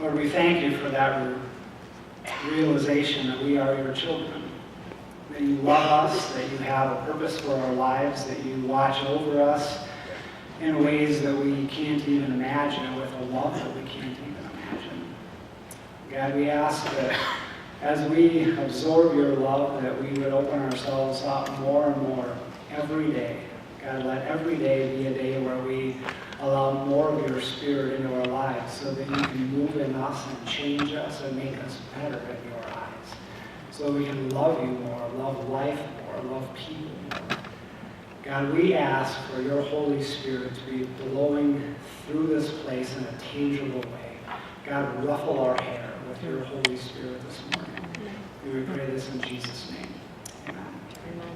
Lord, we thank you for that realization that we are your children, that you love us, that you have a purpose for our lives, that you watch over us in ways that we can't even imagine, with a love that we can't even imagine. God, we ask that as we absorb your love, that we would open ourselves up more and more every day. God, let every day be a day where we allow more of your Spirit into our lives so that you can move in us and change us and make us better in your eyes. So we can love you more, love life more, love people more. God, we ask for your Holy Spirit to be blowing through this place in a tangible way. God, ruffle our hair with your Holy Spirit this morning. We pray this in Jesus' name. Amen. Amen.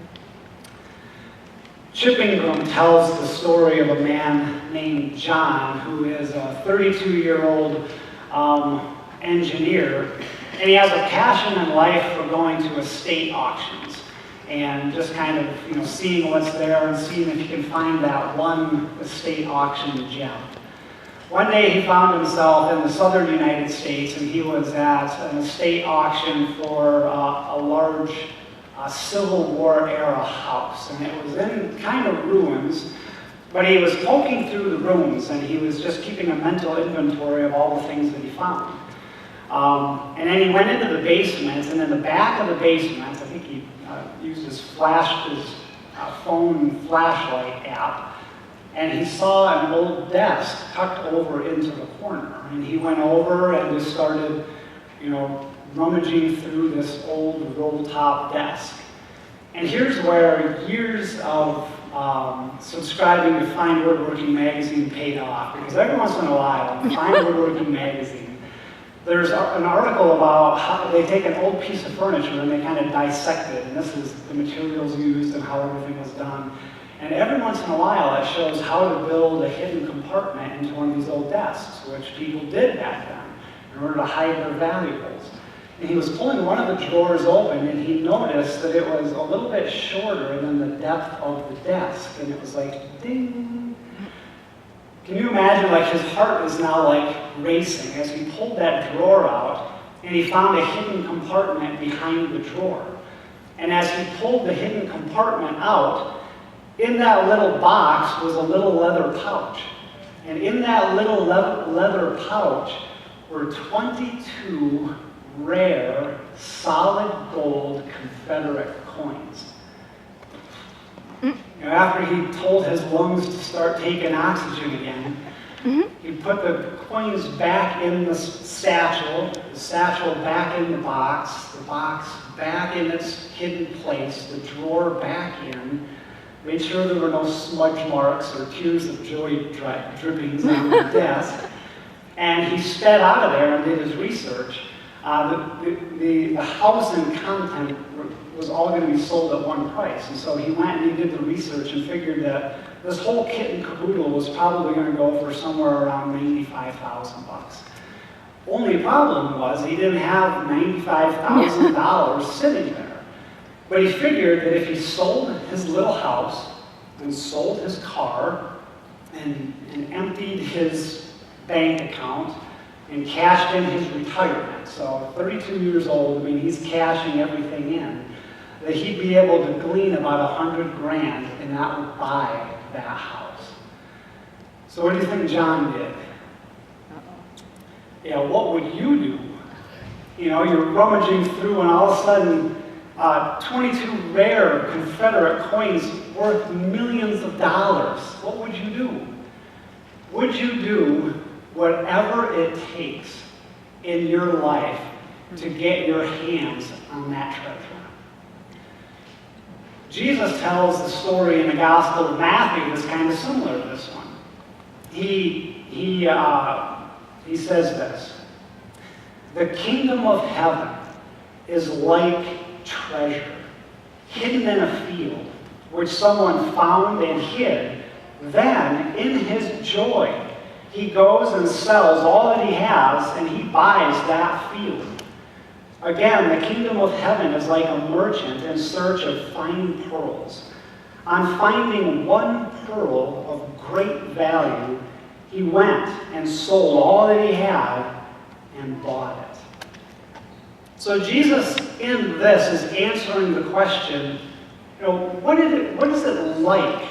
Chip Ingram tells the story of a man named John who is a 32-year-old engineer, and he has a passion in life for going to estate auctions and just kind of, seeing what's there and seeing if he can find that one estate auction gem. One day he found himself in the southern United States, and he was at an estate auction for a large Civil War era house, and it was in kind of ruins, but he was poking through the rooms, and he was just keeping a mental inventory of all the things that he found. And then he went into the basement, and in the back of the basement, I think he used his phone flashlight app, and he saw an old desk tucked over into the corner, and he went over and just started, rummaging through this old roll-top desk. And here's where years of subscribing to Fine Woodworking Magazine paid off, because every once in a while, in Fine Woodworking Magazine, there's an article about how they take an old piece of furniture and they kind of dissect it, and this is the materials used and how everything was done. And every once in a while, it shows how to build a hidden compartment into one of these old desks, which people did back then in order to hide their valuables. And he was pulling one of the drawers open, and he noticed that it was a little bit shorter than the depth of the desk, and it was like, ding. Can you imagine, his heart is now racing as he pulled that drawer out, and he found a hidden compartment behind the drawer. And as he pulled the hidden compartment out, in that little box was a little leather pouch. And in that little leather pouch were 22 rare, solid gold Confederate coins. After he told his lungs to start taking oxygen again, he put the coins back in the satchel back in the box back in its hidden place, the drawer back in, made sure there were no smudge marks or tears of joy drippings on the desk, and he sped out of there and did his research. The house and content was all going to be sold at one price. And so he went and he did the research and figured that this whole kit and caboodle was probably going to go for somewhere around $95,000. Only problem was he didn't have $95,000 sitting there. But he figured that if he sold his little house and sold his car and emptied his bank account and cashed in his retirement, so 32 years old, he's cashing everything in, that he'd be able to glean about $100,000, and that would buy that house. So what do you think John did? Yeah, what would you do? You're rummaging through, and all of a sudden, 22 rare Confederate coins worth millions of dollars. What would you do? Would you do whatever it takes in your life to get your hands on that treasure? Jesus tells the story in the Gospel of Matthew that's kind of similar to this one. He says this: the kingdom of heaven is like treasure hidden in a field, which someone found and hid. Then, in his joy, he goes and sells all that he has, and he buys that field. Again, the kingdom of heaven is like a merchant in search of fine pearls. On finding one pearl of great value, he went and sold all that he had and bought it. So Jesus in this is answering the question, what is it like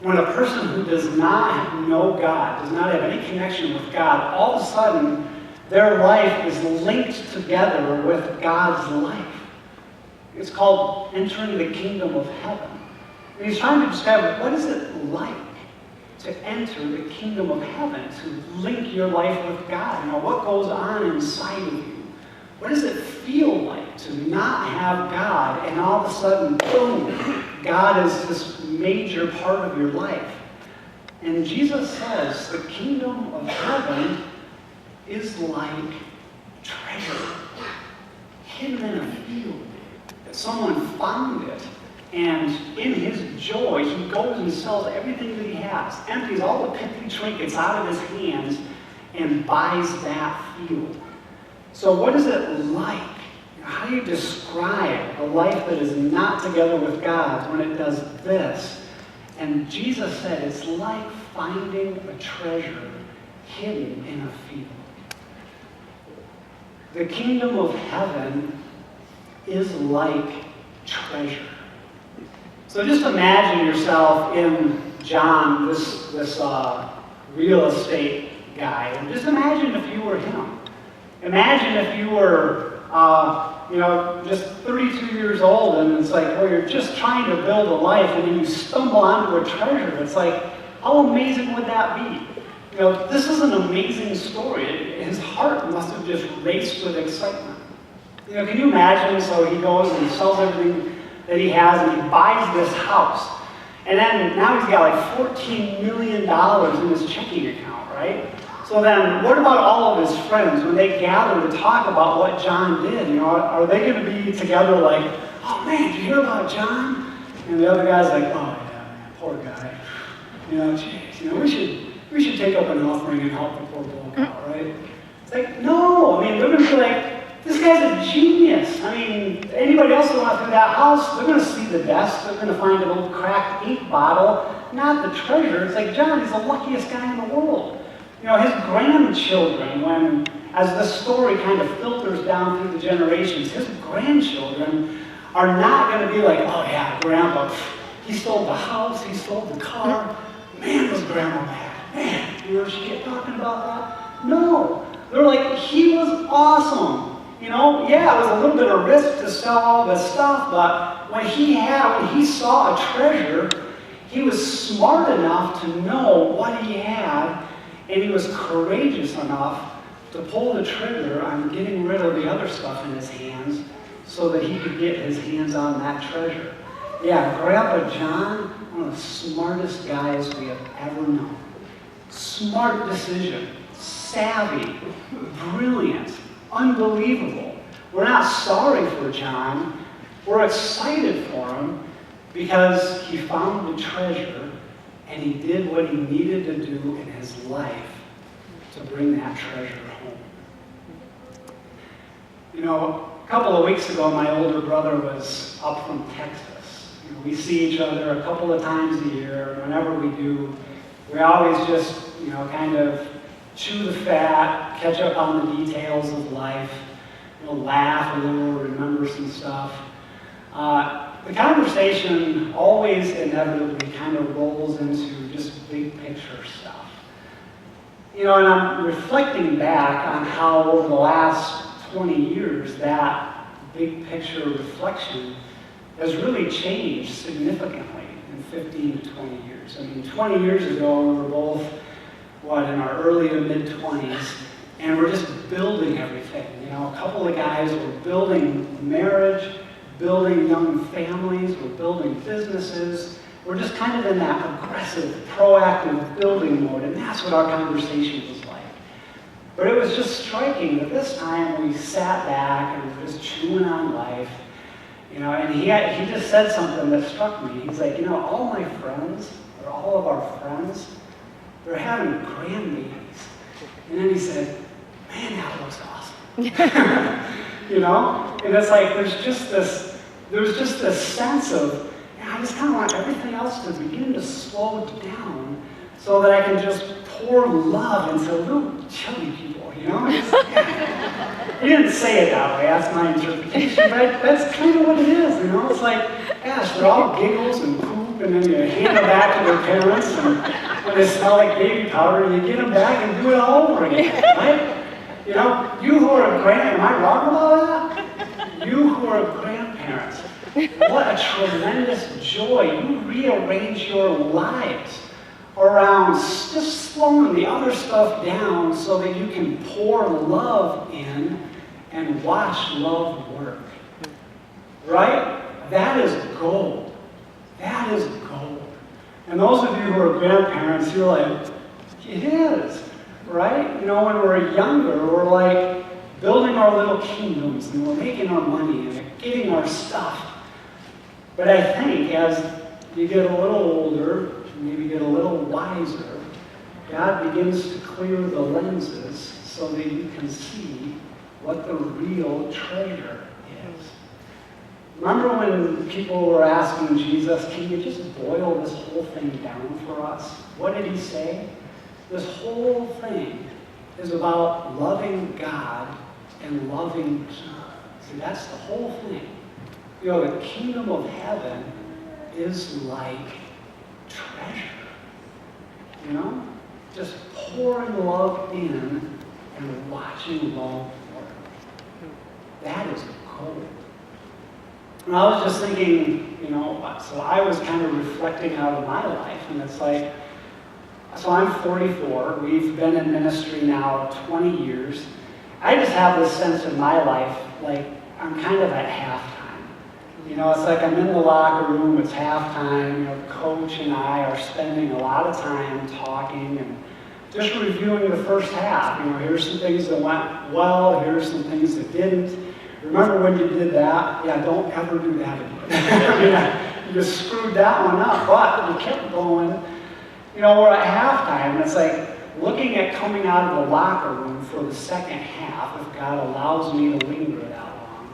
when a person who does not know God, does not have any connection with God, all of a sudden their life is linked together with God's life. It's called entering the kingdom of heaven. And he's trying to describe what is it like to enter the kingdom of heaven, to link your life with God. What goes on inside of you? What does it feel like to not have God and all of a sudden, boom, God is this major part of your life? And Jesus says the kingdom of heaven is like treasure hidden in a field. That someone found it, and in his joy, he goes and sells everything that he has, empties all the pithy trinkets out of his hands, and buys that field. So what is it like? How do you describe a life that is not together with God when it does this? And Jesus said it's like finding a treasure hidden in a field. The kingdom of heaven is like treasure. So just imagine yourself in John, this real estate guy, and just imagine if you were him. Imagine if you were, just 32 years old, and it's like, well, you're just trying to build a life, and then you stumble onto a treasure. It's like, how amazing would that be? This is an amazing story. His heart must have just raced with excitement. Can you imagine? So he goes and sells everything that he has, and he buys this house. And then now he's got like $14 million in his checking account, right? So then, what about all of his friends when they gather to talk about what John did? Are they going to be together like, oh man, did you hear about John? And the other guy's like, oh yeah, man, poor guy. We should take up an offering and help the poor bloke out, right? It's like, no, they're going to be like, this guy's a genius. Anybody else that went through that house, they're going to see the desk, they're going to find a little cracked ink bottle, not the treasure. It's like, John, he's the luckiest guy in the world. His grandchildren, as this story kind of filters down through the generations, his grandchildren are not going to be like, oh yeah, Grandpa, he stole the house, he stole the car. Man, was Grandma mad. Man, she kept talking about that. No, they're like, he was awesome. Yeah, it was a little bit of risk to sell all this stuff, but when he saw a treasure, he was smart enough to know what he had, and he was courageous enough to pull the trigger on getting rid of the other stuff in his hands so that he could get his hands on that treasure. Yeah, Grandpa John, one of the smartest guys we have ever known. Smart decision, savvy, brilliant, unbelievable. We're not sorry for John. We're excited for him because he found the treasure and he did what he needed to do in his life to bring that treasure home. A couple of weeks ago, my older brother was up from Texas. We see each other a couple of times a year. Whenever we do, we always just, kind of chew the fat, catch up on the details of life, laugh a little, remember some stuff. The conversation always inevitably kind of rolls into just big picture stuff. And I'm reflecting back on how over the last 20 years that big picture reflection has really changed significantly in 15 to 20 years. 20 years ago we were both, in our early to mid-20s, and we're just building everything. A couple of guys were building marriage, building young families, we're building businesses. We're just kind of in that aggressive, proactive building mode, and that's what our conversation was like. But it was just striking that this time we sat back and we were just chewing on life, and he just said something that struck me. He's like, all my friends, or all of our friends, they're having grandbabies. And then he said, man, that looks awesome. And it's like there's just this sense of, I just kind of want everything else to begin to slow down so that I can just pour love into little chubby people, You know, he didn't say it that way, that's my interpretation, but that's kind of what it is, you know? It's like, gosh, they're all giggles and poop, and then you hand them back to their parents, and when they smell like baby powder, you get them back and do it all over again, right? You know, you who are am I wrong about that? You who are grandparents, what a tremendous joy. You rearrange your lives around just slowing the other stuff down so that you can pour love in and watch love work. Right? That is gold. That is gold. And those of you who are grandparents, you're like, it is. Right? You know, when we're younger, we're like building our little kingdoms and we're making our money and getting our stuff. But I think as you get a little older, maybe get a little wiser, God begins to clear the lenses so that you can see what the real treasure is. Remember when people were asking Jesus, can you just boil this whole thing down for us? What did he say? This whole thing is about loving God and loving people. See, that's the whole thing. You know, the kingdom of heaven is like treasure. You know? Just pouring love in and watching love work. That is gold. And I was just thinking, you know, so I was kind of reflecting out of my life, and it's like, so I'm 44. We've been in ministry now 20 years. I just have this sense in my life, like, I'm kind of at halftime. You know, it's like I'm in the locker room, it's halftime, you know, the coach and I are spending a lot of time talking and just reviewing the first half. You know, here's some things that went well, here's some things that didn't. Remember when you did that? Yeah, don't ever do that again. I mean, you just screwed that one up, but we kept going. You know, we're at halftime, and it's like looking at coming out of the locker room for the second half, if God allows me to linger that long.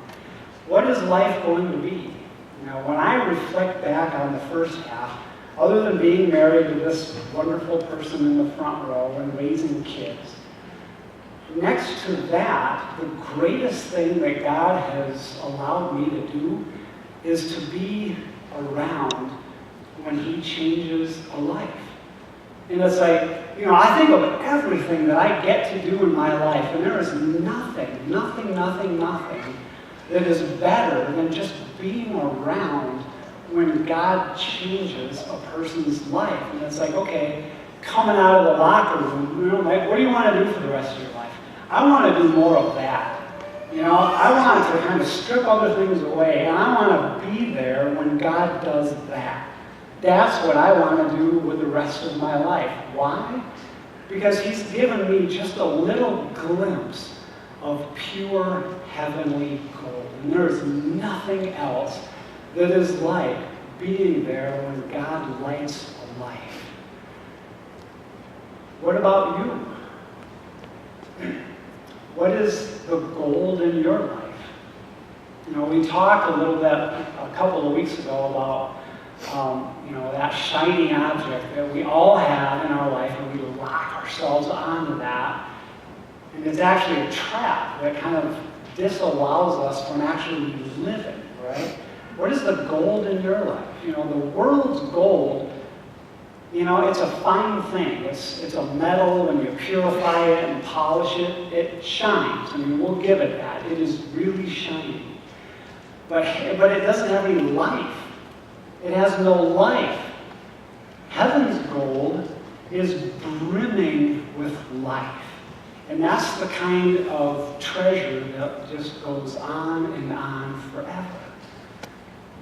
What is life going to be? You know, when I reflect back on the first half, other than being married to this wonderful person in the front row and raising kids, next to that, the greatest thing that God has allowed me to do is to be around when he changes a life. And it's like, you know, I think of everything that I get to do in my life, and there is nothing that is better than just being around when God changes a person's life. And it's like, okay, coming out of the locker room, you know, like, what do you want to do for the rest of your life? I want to do more of that. You know, I want to kind of strip other things away, and I want to be there when God does that. That's what I want to do with the rest of my life. Why? Because he's given me just a little glimpse of pure heavenly gold. And there is nothing else that is like being there when God lights a life. What about you? What is the gold in your life? You know, we talked a little bit a couple of weeks ago about you know, that shiny object that we all have in our life, and we lock ourselves onto that. And it's actually a trap that kind of disallows us from actually living, right? What is the gold in your life? You know, the world's gold, you know, it's a fine thing. It's a metal. When you purify it and polish it, it shines. I mean, we'll give it that. It is really shiny. But it doesn't have any life. It has no life. Heaven's gold is brimming with life. And that's the kind of treasure that just goes on and on forever.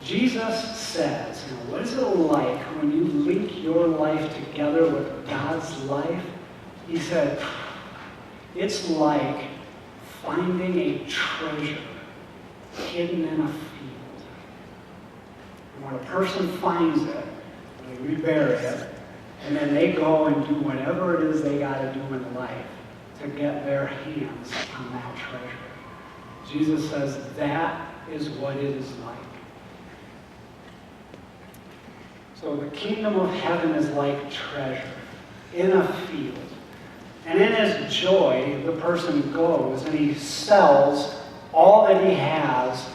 Jesus says, you know, what is it like when you link your life together with God's life? He said, it's like finding a treasure hidden in a field. And when a person finds it, they rebury it, and then they go and do whatever it is they got to do in life to get their hands on that treasure. Jesus says that is what it is like. So the kingdom of heaven is like treasure in a field. And in his joy, the person goes and he sells all that he has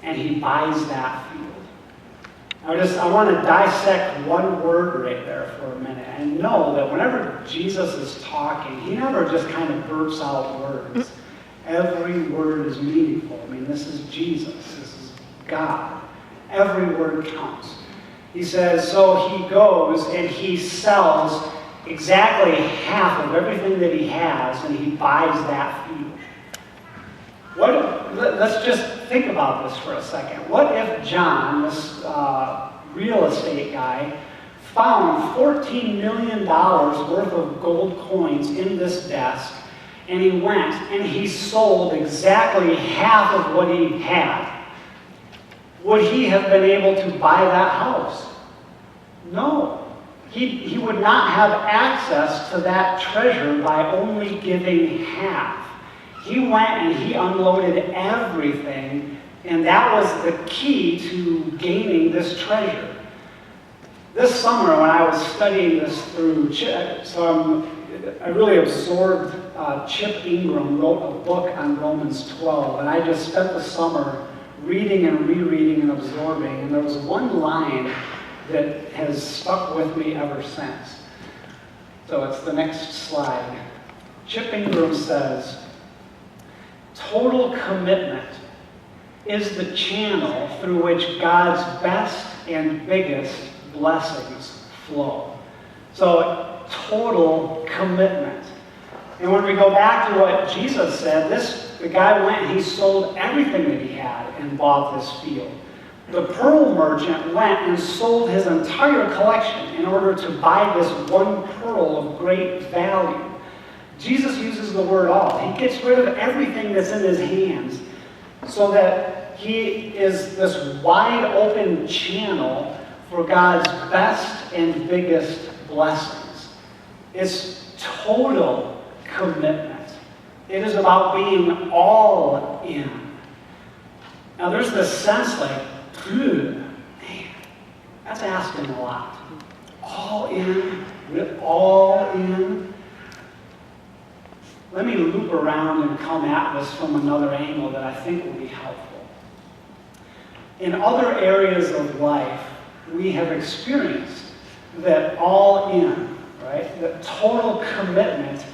and he buys that field. I want to dissect one word right there for a minute and know that whenever Jesus is talking, he never just kind of burps out words. Every word is meaningful. I mean, this is Jesus. This is God. Every word counts. He says, so he goes and he sells exactly half of everything that he has and he buys that field. Let's just think about this for a second. What if John, this real estate guy, found $14 million worth of gold coins in this desk, and he went and he sold exactly half of what he had? Would he have been able to buy that house? No. He would not have access to that treasure by only giving half. He went and he unloaded everything, and that was the key to gaining this treasure. This summer, when I was studying this through, I really absorbed Chip Ingram wrote a book on Romans 12, and I just spent the summer reading and rereading and absorbing, and there was one line that has stuck with me ever since. So it's the next slide. Chip Ingram says, total commitment is the channel through which God's best and biggest blessings flow. So total commitment. And when we go back to what Jesus said, the guy went and he sold everything that he had and bought this field. The pearl merchant went and sold his entire collection in order to buy this one pearl of great value. Jesus uses the word all. He gets rid of everything that's in his hands so that he is this wide open channel for God's best and biggest blessings. It's total commitment. It is about being all in. Now there's this sense like, man, that's asking a lot. All in, all in. Let me loop around and come at this from another angle that I think will be helpful. In other areas of life, we have experienced that all in, right? That total commitment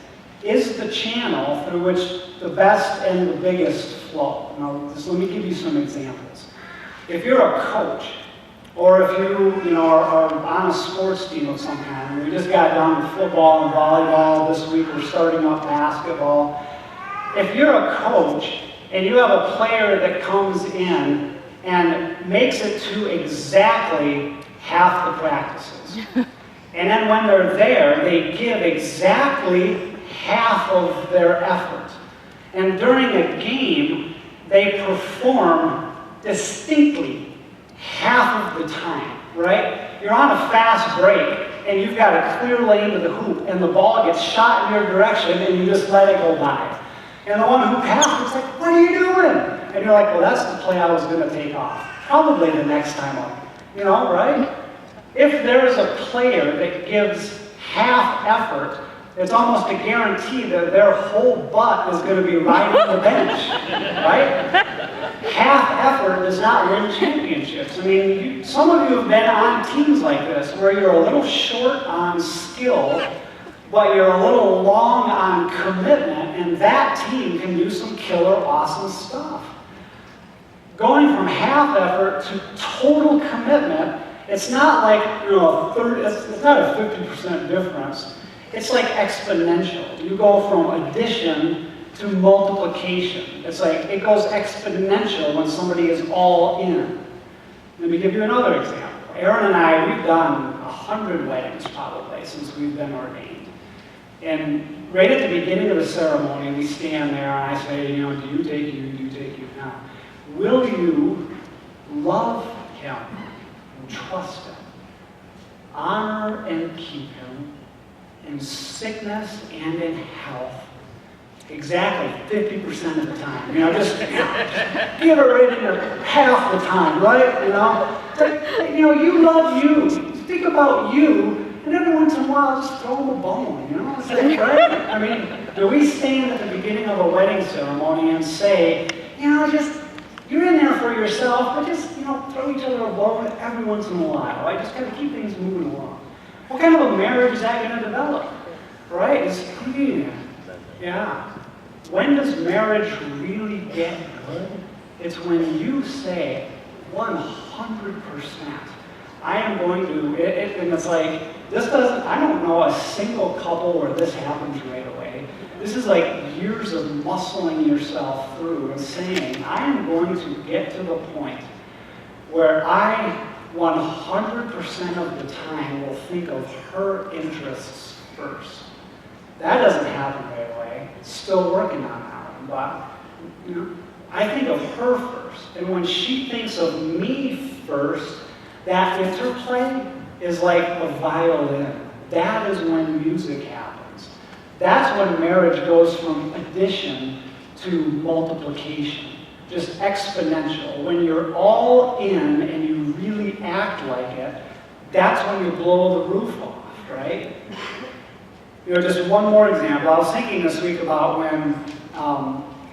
is the channel through which the best and the biggest flow. Now, let me give you some examples. If you're a coach, or if you are on a sports team of some kind, we just got done with football and volleyball this week, we're starting up basketball. If you're a coach and you have a player that comes in and makes it to exactly half the practices, and then when they're there, they give exactly half of their effort, and during a game, they perform distinctly half of the time, right? You're on a fast break, and you've got a clear lane to the hoop, and the ball gets shot in your direction, and you just let it go by. And the one who passed is like, what are you doing? And you're like, well, that's the play I was going to take off. Probably the next time up. Right? If there's a player that gives half effort, it's almost a guarantee that their whole butt is going to be riding the bench, right? Half effort does not win championships. I mean, some of you have been on teams like this where you're a little short on skill, but you're a little long on commitment, and that team can do some killer, awesome stuff. Going from half effort to total commitment, it's not like, it's not a 50% difference. It's like exponential. You go from addition to multiplication. It's like it goes exponential when somebody is all in. Let me give you another example. Aaron and I, we've done 100 weddings probably since we've been ordained. And right at the beginning of the ceremony, we stand there and I say, do you take you, do you take you? Now, will you love him and trust him, honor and keep him, in sickness and in health, exactly 50% of the time. Just give it right in there half the time, right? You love you. Think about you And every once in a while, just throw them a bone, you know? It's like, right? I mean, do we stand at the beginning of a wedding ceremony and say, you know, just, you're in there for yourself, but just, you know, throw each other a bone every once in a while. I just got to keep things moving along. What kind of a marriage is that going to develop? Right? Yeah. When does marriage really get good? It's when you say 100%, I am going to, and it's like, this doesn't, I don't know a single couple where this happens right away. This is like years of muscling yourself through and saying, I am going to get to the point where I 100% of the time will think of her interests first. That doesn't happen right away. Still working on that one, but you know, I think of her first. And when she thinks of me first, that interplay is like a violin. That is when music happens. That's when marriage goes from addition to multiplication. Just exponential. When you're all in and you really act like it, that's when you blow the roof off, right? You know, just one more example. I was thinking this week about when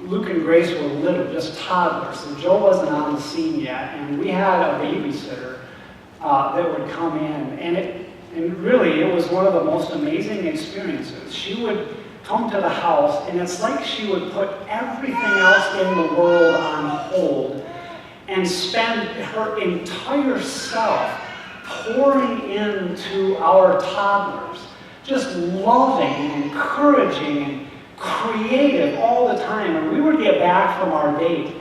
Luke and Grace were little, just toddlers. So Joe wasn't on the scene yet, and we had a babysitter that would come in, and really it was one of the most amazing experiences. She would come to the house, and it's like she would put everything else in the world on hold and spend her entire self pouring into our toddlers, just loving and encouraging and creative all the time. And we would get back from our date,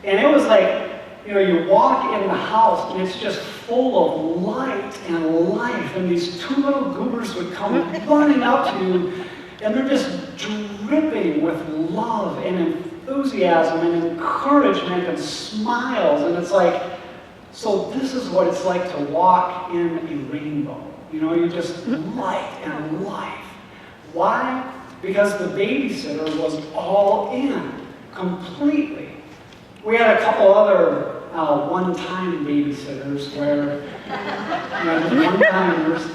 and it was like, you know, you walk in the house and it's just full of light and life, and these two little goobers would come running up to you, and they're just dripping with love and enthusiasm and encouragement and smiles. And it's like, so this is what it's like to walk in a rainbow. You know, you just light and life. Why? Because the babysitter was all in, completely. We had a couple other one-time babysitters where, you know, one-timers.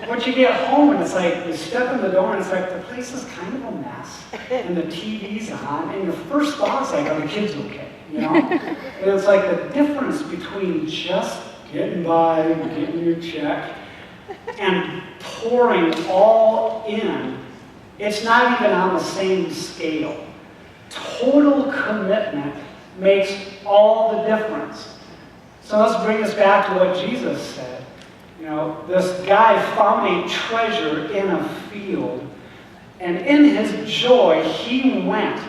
But you get home and it's like, you step in the door and it's like, the place is kind of a mess, and the TV's on, and your first thought's like, are the kids okay? You know? And it's like the difference between just getting by, getting your check, and pouring all in. It's not even on the same scale. Total commitment makes all the difference. So let's bring us back to what Jesus said. You know, this guy found a treasure in a field, and in his joy, he went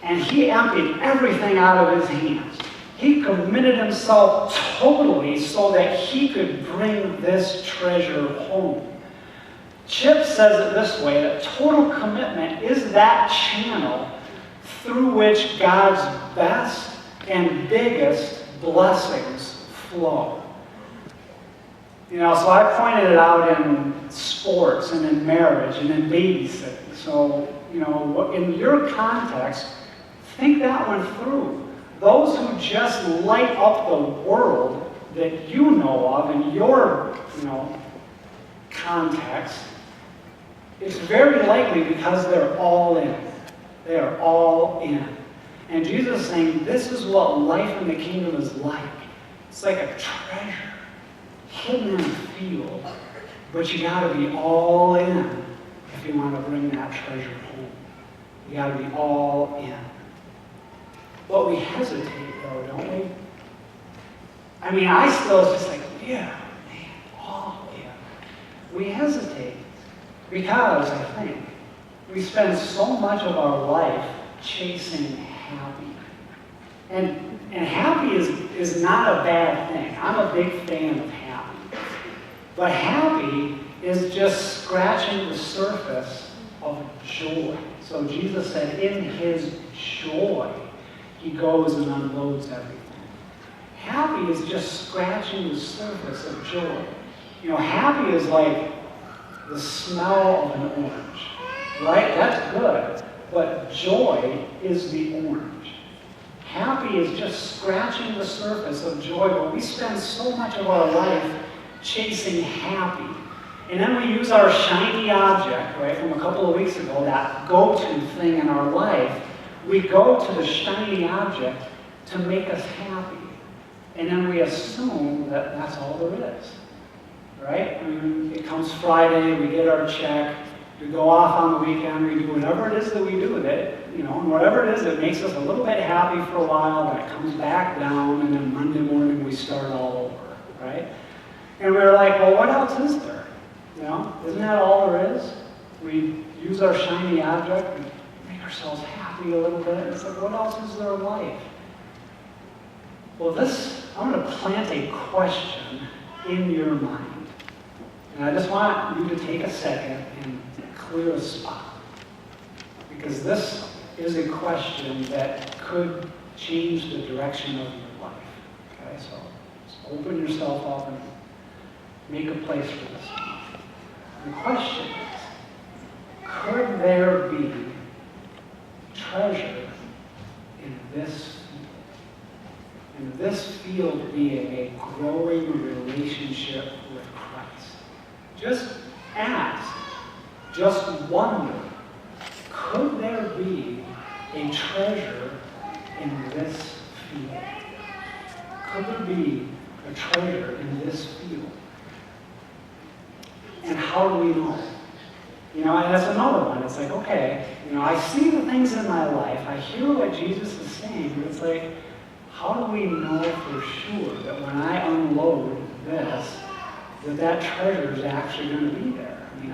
and he emptied everything out of his hands. He committed himself totally so that he could bring this treasure home. Chip says it this way, that total commitment is that channel through which God's best and biggest blessings flow. You know, so I pointed it out in sports and in marriage and in babysitting. So, you know, in your context, think that one through. Those who just light up the world that you know of in your, you know, context, it's very likely because they're all in. They are all in. And Jesus is saying, this is what life in the kingdom is like. It's like a treasure hidden in a field, but you got to be all in if you want to bring that treasure home. You got to be all in. But we hesitate, though, don't we? I mean, I still just like, yeah, man, all in. We hesitate because I think we spend so much of our life chasing happy. And happy is not a bad thing. I'm a big fan of happy. But happy is just scratching the surface of joy. So Jesus said in his joy, he goes and unloads everything. Happy is just scratching the surface of joy. You know, happy is like the smell of an orange, right? That's good. But joy is the orange. Happy is just scratching the surface of joy, but we spend so much of our life chasing happy. And then we use our shiny object, right, from a couple of weeks ago, that go-to thing in our life. We go to the shiny object to make us happy. And then we assume that that's all there is, right? I mean, it comes Friday, we get our check, we go off on the weekend, we do whatever it is that we do with it, you know, and whatever it is, it makes us a little bit happy for a while, then it comes back down, and then Monday morning we start all over, right? And we're like, well, what else is there? You know, isn't that all there is? We use our shiny object, we make ourselves happy a little bit. It's like, what else is there in life? Well, I'm going to plant a question in your mind. And I just want you to take a second and clear a spot. Because this is a question that could change the direction of your life. Okay, so just open yourself up and make a place for this. The question is, could there be treasure in this field? In this field being a growing relationship with Christ? Just ask, just wonder, could there be a treasure in this field? Could there be a treasure in this field? And how do we know? You know, and that's another one. It's like, okay, you know, I see the things in my life, I hear what Jesus is saying, but it's like, how do we know for sure that when I unload this, that treasure is actually going to be there? I mean,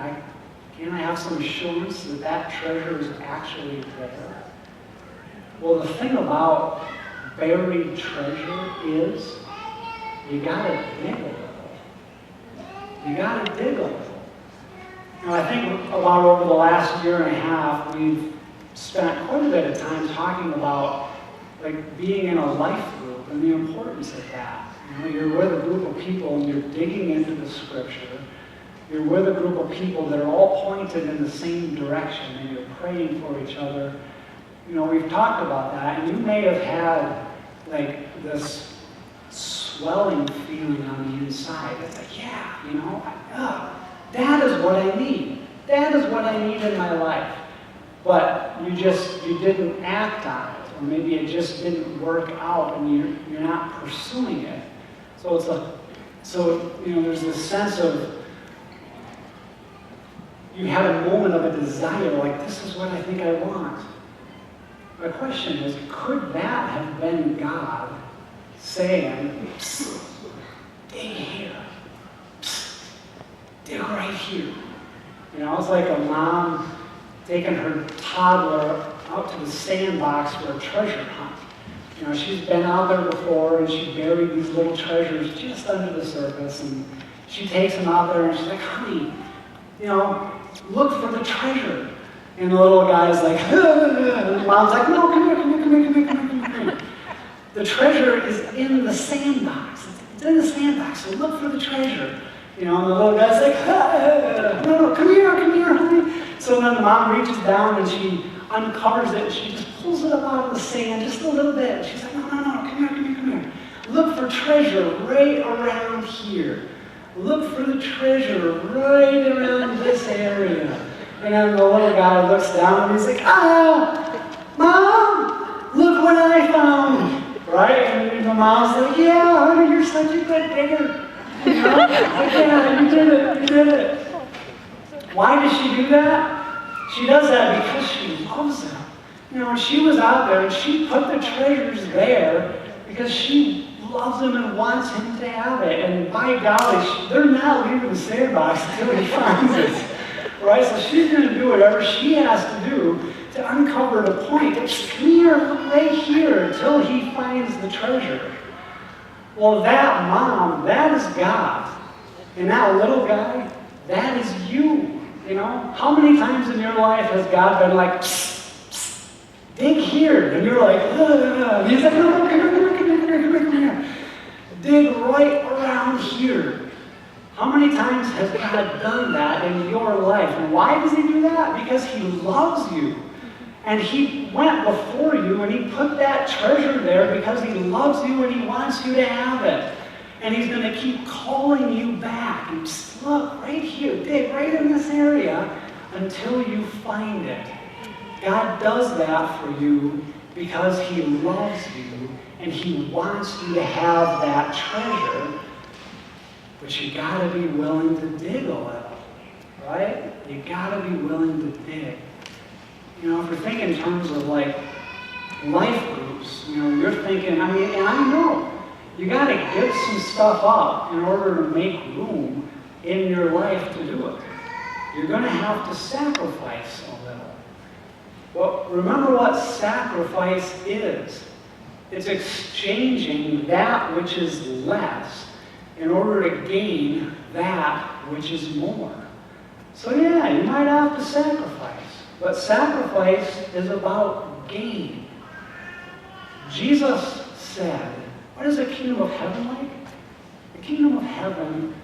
can I have some assurance that that treasure is actually there? Well, the thing about buried treasure is you got to dig a little. You got to dig a little. You know, I think about over the last year and a half, we've spent quite a bit of time talking about like being in a life group and the importance of that. You know, you're with a group of people and you're digging into the scripture. You're with a group of people that are all pointed in the same direction and you're praying for each other. You know, we've talked about that, and you may have had like this swelling feeling on the inside. It's like, yeah, you know, that is what I need. That is what I need in my life. But you didn't act on it, or maybe it just didn't work out, and you're not pursuing it. So you know, there's this sense of you had a moment of a desire, like this is what I think I want. My question is, could that have been God saying, psst, dig here, psst, dig right here? You know, it's like a mom taking her toddler out to the sandbox for a treasure hunt. You know, she's been out there before and she buried these little treasures just under the surface, and she takes them out there and she's like, honey, you know, look for the treasure. And the little guy's like, and the mom's like, no, come here. The treasure is in the sandbox. It's in the sandbox, so look for the treasure. You know, and the little guy's like, no, come here, honey. So then the mom reaches down and she uncovers it and she just pulls it up out of the sand just a little bit. She's like, no, come here. Look for treasure right around here. Look for the treasure right around this area. And then the little guy looks down and he's like, Mom, look what I found. Right? And the mom's like, yeah, honey, you're such a good digger. You know? Like, yeah, you did it. Why does she do that? She does that because she loves him. You know, she was out there and she put the treasures there because she loves him and wants him to have it. And by golly, they're not leaving the sandbox until he finds it. Right? So she's going to do whatever she has to do to uncover the point. Just come here, look right here until he finds the treasure. Well, that mom, that is God. And that little guy, that is you. You know? How many times in your life has God been like, psst, psst, dig here? And you're like, and he's like, no, come here. Dig right around here. How many times has God done that in your life? And why does he do that? Because he loves you. And he went before you and he put that treasure there because he loves you and he wants you to have it. And he's going to keep calling you back. And just look, right here, dig right in this area until you find it. God does that for you because he loves you and he wants you to have that treasure. But you got to be willing to dig a little, right? You got to be willing to dig. You know, if you're thinking in terms of like life groups, you know, you're thinking, I mean, and I know, you got to give some stuff up in order to make room in your life to do it. You're going to have to sacrifice a little. But remember what sacrifice is. It's exchanging that which is less in order to gain that which is more. So yeah, you might have to sacrifice. But sacrifice is about gain. Jesus said, what is the kingdom of heaven like? The kingdom of heaven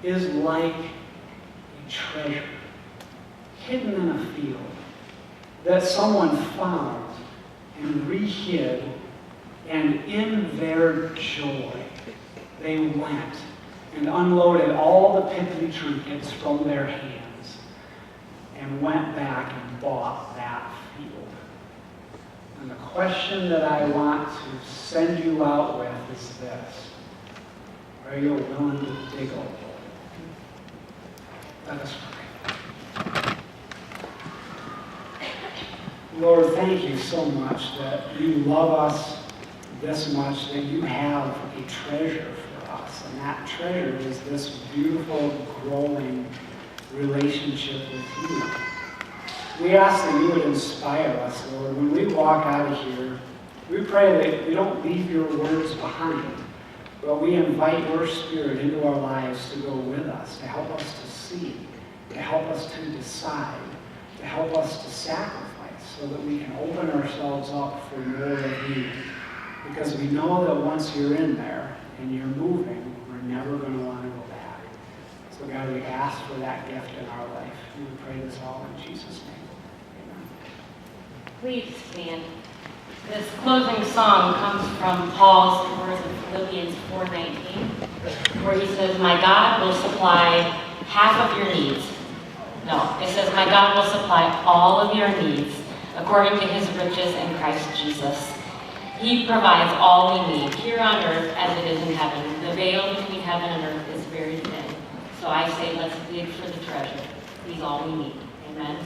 is like a treasure hidden in a field that someone found and re-hid, and in their joy they went and unloaded all the piddly trinkets from their hands and went back and bought that field. And the question that I want to send you out with is this. Are you willing to dig a little? Let us pray. Lord, thank you so much that you love us this much, that you have a treasure for us. And that treasure is this beautiful, growing relationship with you. We ask that you would inspire us, Lord. When we walk out of here, we pray that we don't leave your words behind, but we invite your Spirit into our lives to go with us, to help us to see, to help us to decide, to help us to sacrifice, so that we can open ourselves up for more of you. Because we know that once you're in there and you're moving, we're never going to want to go back. So God, we ask for that gift in our life. And we pray this all in Jesus' name. Please stand. This closing song comes from Paul's words in Philippians 4:19, where he says, "My God will supply half of your needs." No, it says, "My God will supply all of your needs according to his riches in Christ Jesus." He provides all we need here on earth as it is in heaven. The veil between heaven and earth is very thin. So I say, let's dig for the treasure. He's all we need. Amen.